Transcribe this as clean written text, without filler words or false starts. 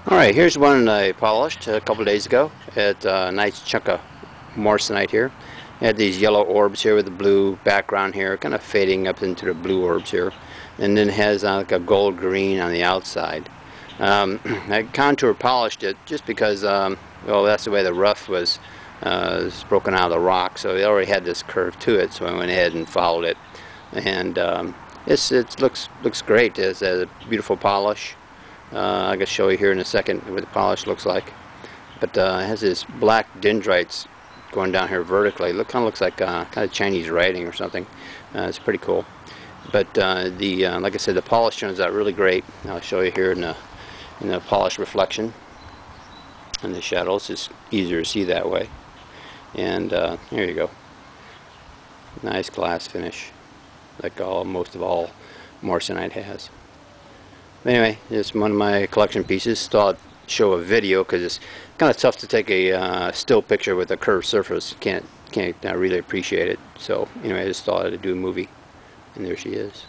Alright, here's one I polished a couple days ago. It's a nice chunk of morrisonite here. It had these yellow orbs here with the blue background here, kind of fading up into the blue orbs here. And then it has like a gold green on the outside. I contour polished it just because, well, that's the way the rough was broken out of the rock. So it already had this curve to it, so I went ahead and followed it. And it looks great. It's a beautiful polish. I can show you here in a second what the polish looks like. But it has this black dendrites going down here vertically. It kind of looks like kind of Chinese writing or something. It's pretty cool. But like I said, the polish turns out really great. I'll show you here in the polish reflection and the shadows. It's easier to see that way. And here you go. Nice glass finish, like most of all morrisonite has. Anyway, it's one of my collection pieces. Thought I'd show a video because it's kind of tough to take a still picture with a curved surface. Can't really appreciate it. So anyway, I just thought I'd do a movie, and there she is.